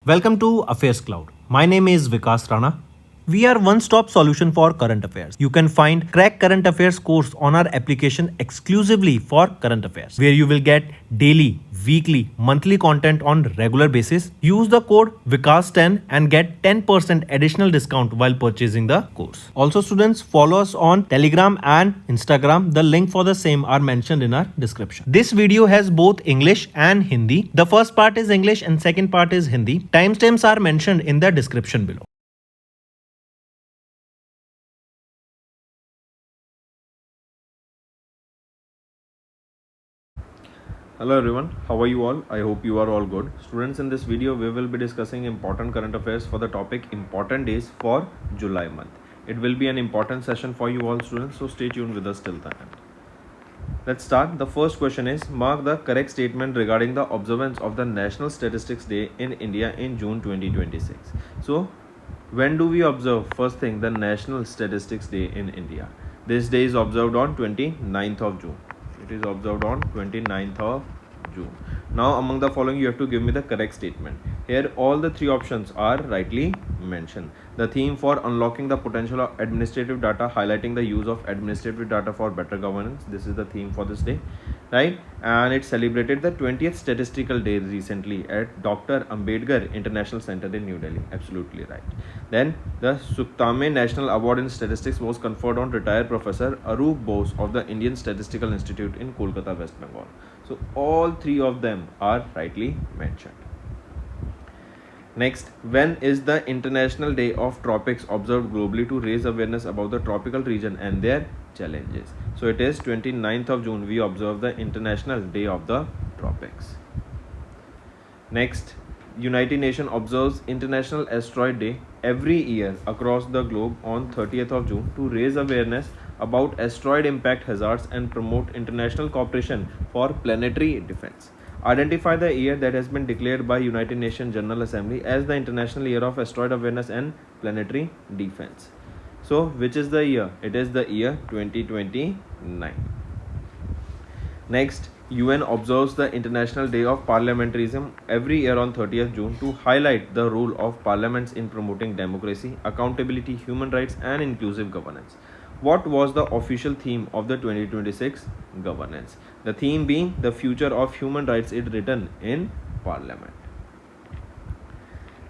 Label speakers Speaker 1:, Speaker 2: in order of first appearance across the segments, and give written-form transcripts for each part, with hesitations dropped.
Speaker 1: Welcome to AffairsCloud. My name is Vikas Rana. We are one-stop solution for current affairs. You can find Crack Current Affairs course on our application exclusively for current affairs, where you will get daily, weekly, monthly content on regular basis. Use the code Vikas10 and get 10% additional discount while purchasing the course. Also, students, follow us on Telegram and Instagram. The link for the same are mentioned in our description. This video has both English and Hindi. The first part is English and second part is Hindi. Timestamps are mentioned in the description below.
Speaker 2: Hello everyone, how are you all? I hope you are all good. Students, in this video we will be discussing important current affairs for the topic important days for July month. It will be an important session for you all students, so stay tuned with us till the end. Let's start. The first question is, mark the correct statement regarding the observance of the National Statistics Day in India in June 2026. So, when do we observe? First thing, the National Statistics Day in India. This day is observed on 29th of June. It is observed on 29th of June. Now, among the following, you have to give me the correct statement. Here, all the three options are rightly mentioned. The theme for unlocking the potential of administrative data, highlighting the use of administrative data for better governance. This is the theme for this day, right? And it celebrated the 20th Statistical Day recently at Dr. Ambedkar International Center in New Delhi. Absolutely right. Then the Suktame National Award in Statistics was conferred on retired Professor Arup Bose of the Indian Statistical Institute in Kolkata, West Bengal. So all three of them are rightly mentioned. Next, when is the International Day of Tropics observed globally to raise awareness about the tropical region and their challenges? So it is 29th of June we observe the International Day of the Tropics. Next, United Nations observes International Asteroid Day every year across the globe on 30th of June to raise awareness about asteroid impact hazards and promote international cooperation for planetary defense. Identify the year that has been declared by United Nations General Assembly as the International Year of Asteroid Awareness and Planetary Defense. So, which is the year? It is the year 2029. Next, UN observes the International Day of Parliamentarism every year on 30th June to highlight the role of parliaments in promoting democracy, accountability, human rights, and inclusive governance. What was the official theme of the 2026 governance? The theme being the future of human rights is written in Parliament.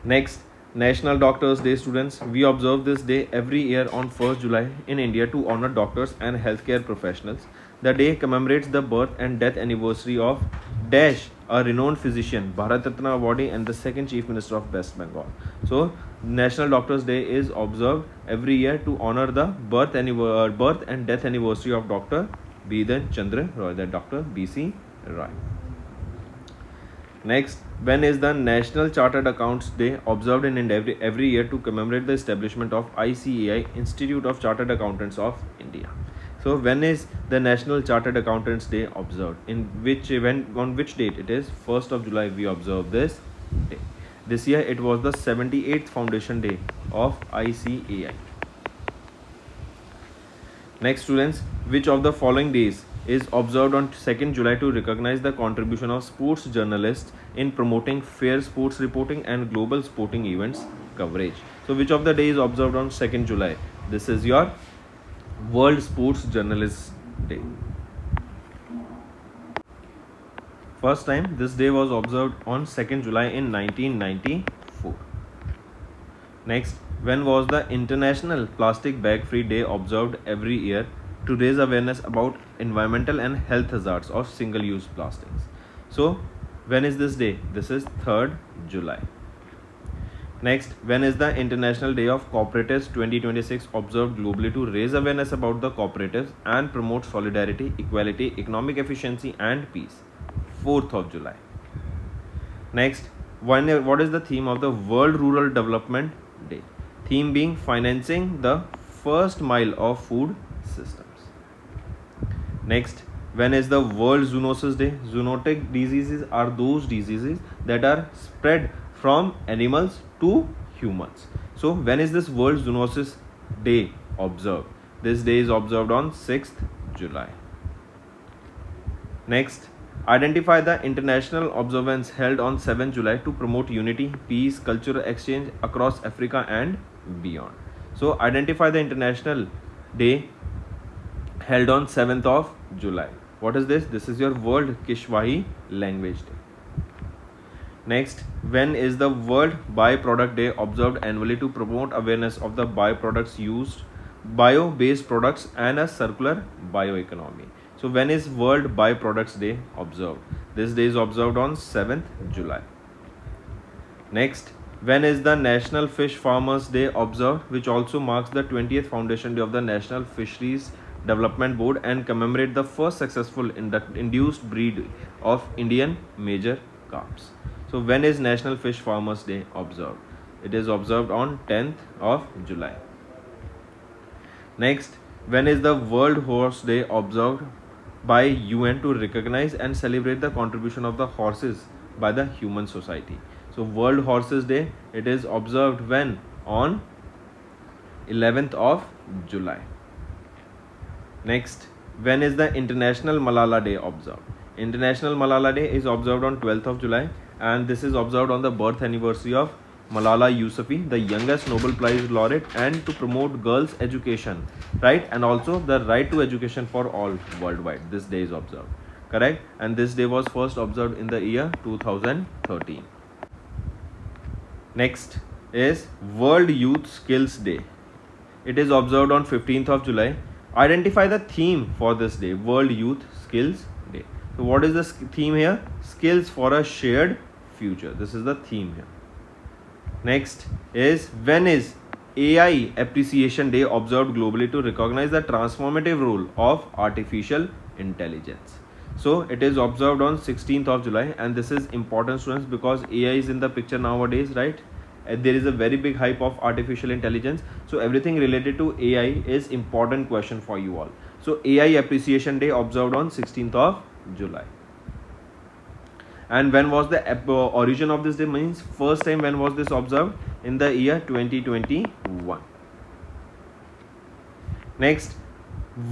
Speaker 2: Next, National Doctors Day, students. We observe this day every year on 1st July in India to honor doctors and healthcare professionals. The day commemorates the birth and death anniversary of Dash, a renowned physician, Bharat Ratna awardee and the second Chief Minister of West Bengal. So, National Doctors Day is observed every year to honor the birth and death anniversary of Dr. Bidan Chandra Roy, that Dr. B.C. Roy. Next, when is the National Chartered Accounts Day observed in India every year to commemorate the establishment of ICAI, Institute of Chartered Accountants of India. So, when is the National Chartered Accountants Day observed? On which date? It is 1st of July we observe this day. This year it was the 78th Foundation Day of ICAI. Next, students, which of the following days is observed on 2nd July to recognize the contribution of sports journalists in promoting fair sports reporting and global sporting events coverage? So, which of the days is observed on 2nd July? This is your World Sports Journalists Day. First time this day was observed on 2nd July in 1994. Next, when was the International Plastic Bag Free Day observed every year to raise awareness about environmental and health hazards of single-use plastics? So, when is this day? This is 3rd July. Next, when is the International Day of Cooperatives 2026 observed globally to raise awareness about the cooperatives and promote solidarity, equality, economic efficiency and peace? 4th of July. Next, what is the theme of the World Rural Development Day? Theme being financing the first mile of food systems. Next, when is the World Zoonosis Day? Zoonotic diseases are those diseases that are spread from animals to humans. So, when is this World Zoonosis Day observed? This day is observed on 6th July. Next, Identify the international observance held on 7th July to promote unity, peace, cultural exchange across Africa and beyond. So identify the international day held on 7th of July. What is this? This is your World Kishwahi Language Day. Next, when is the World Byproduct Day observed annually to promote awareness of the byproducts used, bio-based products and a circular bioeconomy? So when is World Byproducts Day observed? This day is observed on 7th July. Next, when is the National Fish Farmers Day observed, which also marks the 20th Foundation Day of the National Fisheries Development Board and commemorate the first successful induced breed of Indian major carps? So when is National Fish Farmers Day observed? It is observed on 10th of July. Next, when is the World Horse Day observed by UN to recognize and celebrate the contribution of the horses by the human society? So World Horses Day, it is observed when? On 11th of July. Next, when is the International Malala Day observed? International Malala Day is observed on 12th of July, and this is observed on the birth anniversary of Malala Yousafzai, the youngest Nobel Prize laureate, and to promote girls' education, right? And also the right to education for all worldwide. This day is observed, correct? And this day was first observed in the year 2013. Next is World Youth Skills Day. It is observed on 15th of July. Identify the theme for this day, World Youth Skills Day. So what is the theme here? Skills for a shared future. This is the theme here. Next is, when is AI Appreciation Day observed globally to recognize the transformative role of artificial intelligence? So it is observed on 16th of July, and this is important, students, because AI is in the picture nowadays, right? There is a very big hype of artificial intelligence, so everything related to AI is important question for you all. So AI Appreciation Day observed on 16th of July. And when was the origin of this day? Means first time when was this observed? In the year 2021. Next,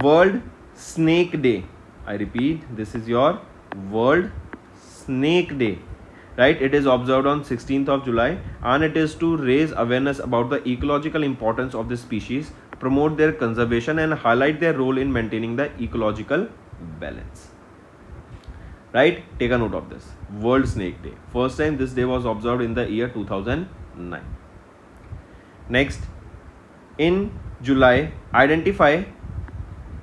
Speaker 2: World Snake Day. I repeat, this is your World Snake Day, right? It is observed on 16th of July, and it is to raise awareness about the ecological importance of this species, promote their conservation, and highlight their role in maintaining the ecological balance. Right? Take a note of this. World Snake Day. First time this day was observed in the year 2009. Next, in July, identify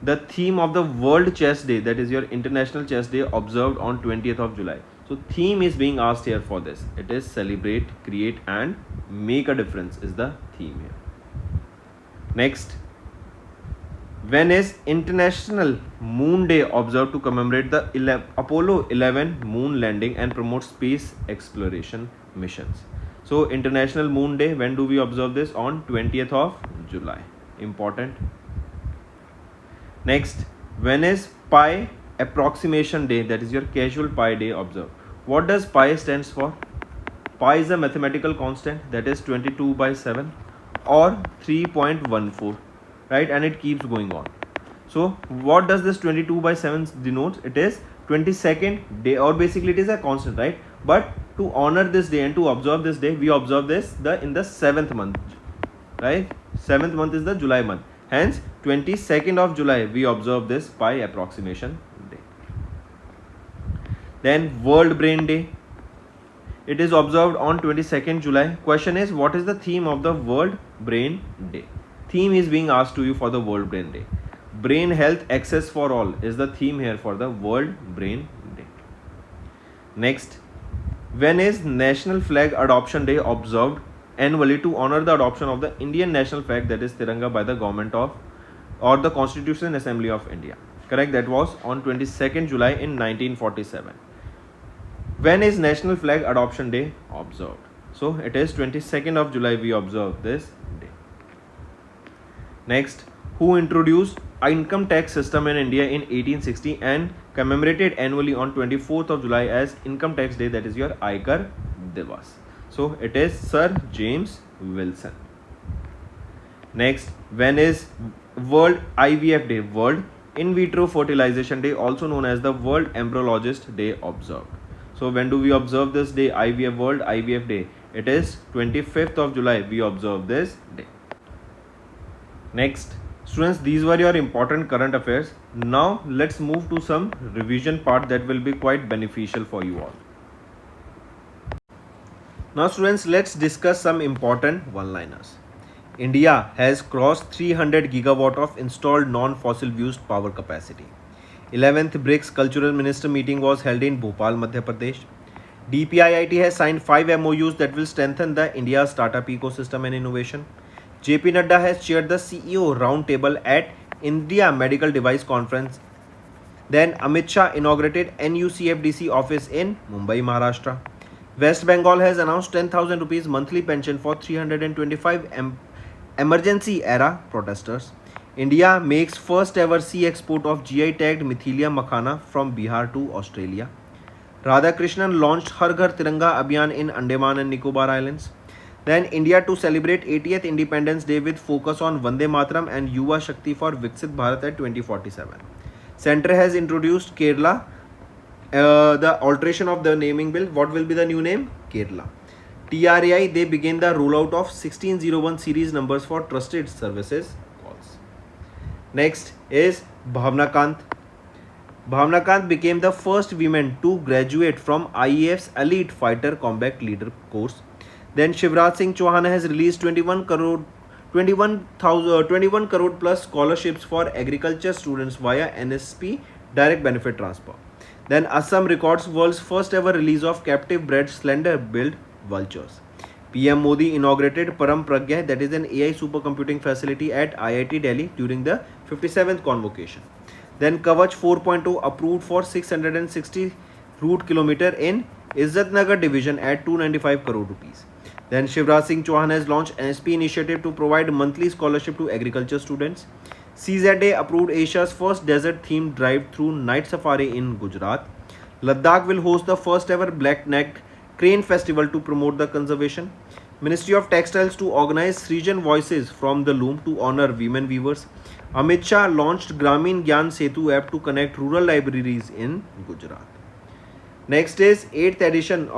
Speaker 2: the theme of the World Chess Day, that is your International Chess Day, observed on 20th of July. So theme is being asked here for this. It is celebrate, create and make a difference is the theme here. Next, when is International Moon Day observed to commemorate the Apollo 11 moon landing and promote space exploration missions? So International Moon Day, when do we observe this? On 20th of July. Important. Next, when is Pi Approximation Day, that is your Casual Pi Day, observed? What does pi stands for? Pi is a mathematical constant, that is 22/7 or 3.14, right? And it keeps going on. So what does this 22/7 denotes? It is 22nd day, or basically it is a constant, right? But to honor this day and to observe this day, we observe this in the 7th month, right? 7th month is the July month. Hence 22nd of July we observe this Pi Approximation Day. Then World Brain Day. It is observed on 22nd July. Question is, what is the theme of the World Brain Day? Theme is being asked to you for the World Brain Day. Brain health access for all is the theme here for the World Brain Day. Next, when is National Flag Adoption Day observed annually to honor the adoption of the Indian national flag, that is Tiranga, by the government of or the Constitutional Assembly of India? Correct, that was on 22nd July in 1947. When is National Flag Adoption Day observed? So it is 22nd of July we observe this day. Next, who introduced income tax system in India in 1860 and commemorated annually on 24th of July as Income Tax Day, that is your Aikar Divas? So it is Sir James Wilson. Next, when is World IVF Day, World In Vitro Fertilization Day, also known as the World Embryologist Day, observed. So when do we observe this day? IVF World IVF Day. It is 25th of July. We observe this day. Next, students, these were your important current affairs. Now let's move to some revision part that will be quite beneficial for you all. Now students, let's discuss some important one-liners. India has crossed 300 gigawatt of installed non-fossil used power capacity. 11th BRICS Cultural Minister meeting was held in Bhopal, Madhya Pradesh. DPIIT has signed 5 MOUs that will strengthen the India startup ecosystem and innovation. JP Nadda has chaired the CEO roundtable at India Medical Device Conference. Then Amit Shah inaugurated NUCFDC office in Mumbai, Maharashtra. West Bengal has announced 10,000 rupees monthly pension for 325 emergency era protesters. India makes first ever sea export of GI tagged Mithilia Makhana from Bihar to Australia. Radhakrishnan launched Har Ghar Tiranga Abhiyan in Andaman and Nicobar Islands. Then India to celebrate 80th Independence Day with focus on Vande Mataram and Yuva Shakti for Viksit Bharat at 2047. Centre has introduced Kerala, the alteration of the naming bill. What will be the new name? Kerala. TRAI, they begin the rollout of 1601 series numbers for trusted services calls. Next is Bhavna Kant. Bhavna Kant became the first woman to graduate from IAF's Elite Fighter Combat Leader course. Then Shivraj Singh Chauhan has released 21 crore plus scholarships for agriculture students via NSP direct benefit transfer. Then Assam records world's first ever release of captive bred slender billed vultures. PM Modi inaugurated Param Pragya, that is an AI supercomputing facility at IIT Delhi during the 57th convocation. Then Kavach 4.0 approved for 660 route kilometer in Izzat Nagar division at 295 crore rupees. Then Shivraj Singh Chauhan has launched NSP initiative to provide monthly scholarship to agriculture students. CZA approved Asia's first desert themed drive-through night safari in Gujarat. Ladakh will host the first ever black-necked crane festival to promote the conservation. Ministry of Textiles to organize Srijan Voices from the Loom to honor women weavers. Amit Shah launched Gramin Gyan Setu app to connect rural libraries in Gujarat. Next is 8th edition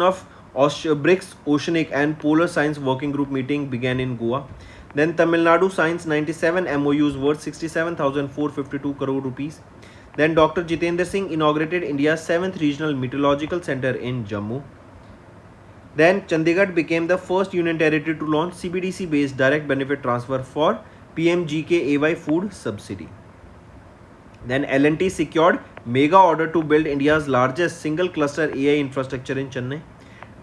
Speaker 2: of BRICS Oceanic and Polar Science Working Group meeting began in Goa. Then Tamil Nadu signs 97 MOUs worth 67,452 crore rupees. Then Dr. Jitendra Singh inaugurated India's 7th Regional Meteorological Center in Jammu. Then Chandigarh became the first union territory to launch CBDC based direct benefit transfer for PMGKAY food subsidy. Then L&T secured mega order to build India's largest single cluster AI infrastructure in Chennai.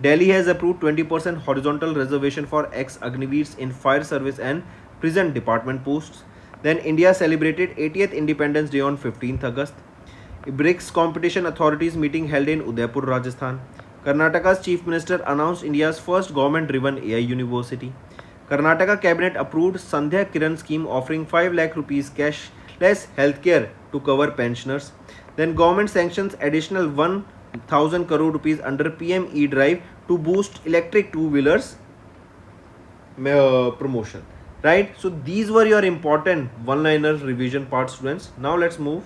Speaker 2: Delhi has approved 20% horizontal reservation for ex-Agniveers in fire service and prison department posts. Then India celebrated 80th Independence Day on 15th August. BRICS competition authorities meeting held in Udaipur, Rajasthan. Karnataka's Chief Minister announced India's first government-driven AI university. Karnataka Cabinet approved Sandhya Kiran scheme offering 5 lakh rupees cashless healthcare to cover pensioners. Then government sanctions additional 1,000 crore rupees under PM E-Drive to boost electric two-wheelers promotion. Right? So these were your important one-liner revision part, students. Now let's move